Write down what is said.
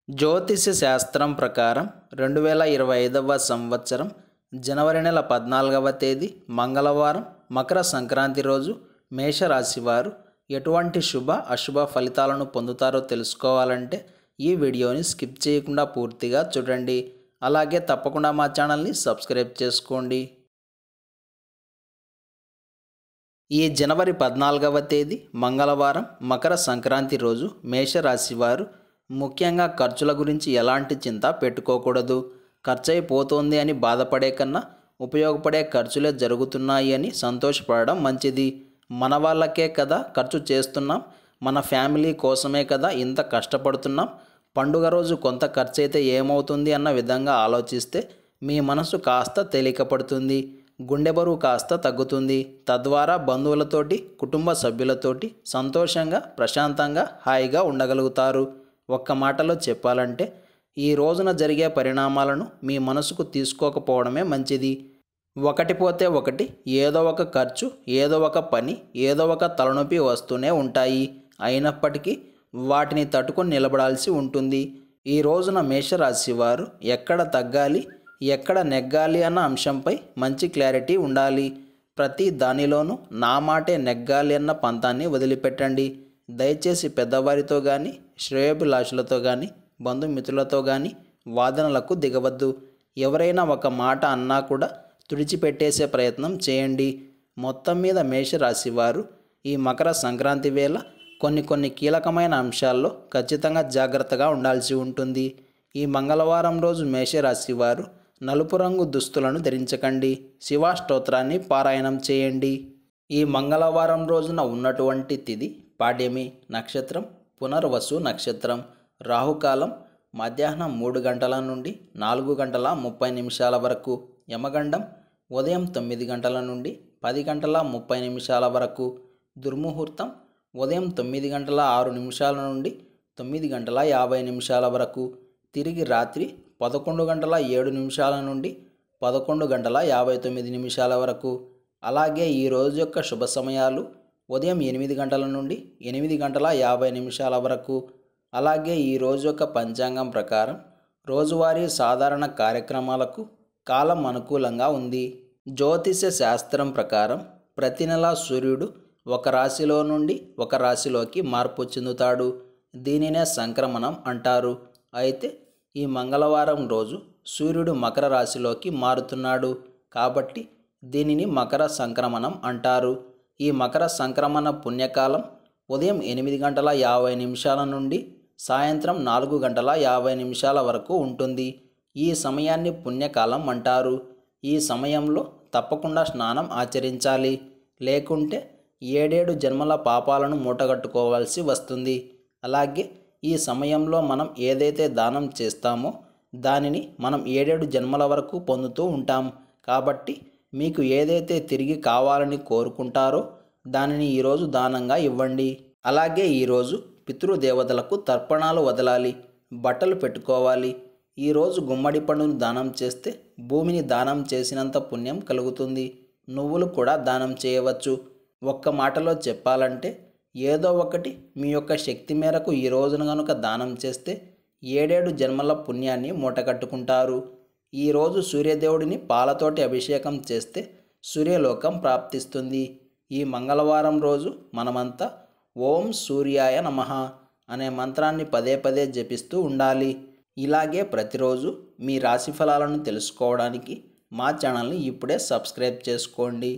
జ్యోతిష శాస్త్రం ప్రకారం 2025వ సంవత్సరం జనవరి నెల 14వ తేదీ మంగళవారం మకర సంక్రాంతి రోజు మేషరాశి వారు ఎటువంటి శుభ అశుభ ఫలితాలను పొందుతారో తెలుసుకోవాలంటే ఈ వీడియోని స్కిప్ చేయకుండా పూర్తిగా చూడండి. అలాగే తప్పకుండా మా ఛానల్ని సబ్స్క్రైబ్ చేసుకోండి. ఈ జనవరి 14వ తేదీ మంగళవారం మకర సంక్రాంతి రోజు మేషరాశి వారు ముఖ్యంగా ఖర్చుల గురించి ఎలాంటి చింత పెట్టుకోకూడదు. ఖర్చయిపోతోంది అని బాధపడే కన్నా ఉపయోగపడే ఖర్చులే జరుగుతున్నాయి అని సంతోషపడడం మంచిది. మన వాళ్ళకే కదా ఖర్చు చేస్తున్నాం, మన ఫ్యామిలీ కోసమే కదా ఇంత కష్టపడుతున్నాం, పండుగ రోజు కొంత ఖర్చు అయితే ఏమవుతుంది అన్న విధంగా ఆలోచిస్తే మీ మనసు కాస్త తేలికపడుతుంది, గుండె బరువు కాస్త తగ్గుతుంది. తద్వారా బంధువులతోటి కుటుంబ సభ్యులతోటి సంతోషంగా ప్రశాంతంగా హాయిగా ఉండగలుగుతారు. ఒక్క మాటలో చెప్పాలంటే ఈ రోజున జరిగే పరిణామాలను మీ మనసుకు తీసుకోకపోవడమే మంచిది. ఒకటి పోతే ఒకటి, ఏదో ఒక ఖర్చు, ఏదో ఒక పని, ఏదో ఒక తలనొప్పి వస్తూనే ఉంటాయి. అయినప్పటికీ వాటిని తట్టుకొని నిలబడాల్సి ఉంటుంది. ఈ రోజున మేషరాశి వారు ఎక్కడ తగ్గాలి, ఎక్కడ నెగ్గాలి అన్న అంశంపై మంచి క్లారిటీ ఉండాలి. ప్రతి దానిలోనూ నా మాటే నెగ్గాలి అన్న పంతాన్ని వదిలిపెట్టండి. దయచేసి పెద్దవారితో కానీ, శ్రేయోభిలాషులతో కానీ, బంధుమిత్రులతో కానీ వాదనలకు దిగవద్దు. ఎవరైనా ఒక మాట అన్నా కూడా తుడిచిపెట్టేసే ప్రయత్నం చేయండి. మొత్తం మీద మేషరాశి వారు ఈ మకర సంక్రాంతి వేళ కొన్ని కీలకమైన అంశాల్లో ఖచ్చితంగా జాగ్రత్తగా ఉండాల్సి ఉంటుంది. ఈ మంగళవారం రోజు మేషరాశి వారు నలుపు రంగు దుస్తులను ధరించకండి. శివాష్టోత్రాన్ని పారాయణం చేయండి. ఈ మంగళవారం రోజున ఉన్నటువంటి తిథి పాడ్యమి, నక్షత్రం పునర్వసు నక్షత్రం, రాహుకాలం మధ్యాహ్నం 3 గంటల నుండి 4 గంటల 30 నిమిషాల వరకు, యమగండం ఉదయం 9 గంటల నుండి 10 గంటల 30 నిమిషాల వరకు, దుర్ముహూర్తం ఉదయం 9 గంటల 6 నిమిషాల నుండి 9 గంటల 50 నిమిషాల వరకు, తిరిగి రాత్రి 11 గంటల 7 నిమిషాల నుండి 11 గంటల 59 నిమిషాల వరకు. అలాగే ఈ రోజు యొక్క శుభ సమయాలు ఉదయం 8 గంటల నుండి 8 గంటల 50 నిమిషాల వరకు. అలాగే ఈ రోజు యొక్క పంచాంగం ప్రకారం రోజువారీ సాధారణ కార్యక్రమాలకు కాలం అనుకూలంగా ఉంది. జ్యోతిష శాస్త్రం ప్రకారం ప్రతి నెల సూర్యుడు ఒక రాశిలో నుండి ఒక రాశిలోకి మార్పు చెందుతాడు. దీనినే సంక్రమణం అంటారు. అయితే ఈ మంగళవారం రోజు సూర్యుడు మకర రాశిలోకి మారుతున్నాడు కాబట్టి దీనిని మకర సంక్రమణం అంటారు. ఈ మకర సంక్రమణ పుణ్యకాలం ఉదయం 8 గంటల 50 నిమిషాల నుండి సాయంత్రం 4 గంటల 50 నిమిషాల వరకు ఉంటుంది. ఈ సమయాన్ని పుణ్యకాలం అంటారు. ఈ సమయంలో తప్పకుండా స్నానం ఆచరించాలి, లేకుంటే 7 జన్మల పాపాలను మూటగట్టుకోవాల్సి వస్తుంది. అలాగే ఈ సమయంలో మనం ఏదైతే దానం చేస్తామో దానిని మనం 7 జన్మల వరకు పొందుతూ ఉంటాం. కాబట్టి మీకు ఏదైతే తిరిగి కావాలని కోరుకుంటారో దానిని ఈరోజు దానంగా ఇవ్వండి. అలాగే ఈరోజు పితృదేవతలకు తర్పణాలు వదలాలి, బట్టలు పెట్టుకోవాలి. ఈరోజు గుమ్మడి పండును దానం చేస్తే భూమిని దానం చేసినంత పుణ్యం కలుగుతుంది. నువ్వులు కూడా దానం చేయవచ్చు. ఒక్క మాటలో చెప్పాలంటే ఏదో ఒకటి మీ యొక్క శక్తి మేరకు ఈ రోజున కనుక దానం చేస్తే 7 జన్మల పుణ్యాన్ని మూటగట్టుకుంటారు. ఈరోజు సూర్యదేవుడిని పాలతోటి అభిషేకం చేస్తే సూర్యలోకం ప్రాప్తిస్తుంది. ఈ మంగళవారం రోజు మనమంతా ఓం సూర్యాయ నమః అనే మంత్రాన్ని పదే పదే జపిస్తూ ఉండాలి. ఇలాగే ప్రతిరోజు మీ రాశి ఫలాలను తెలుసుకోవడానికి మా ఛానల్ని ఇప్పుడే సబ్స్క్రైబ్ చేసుకోండి.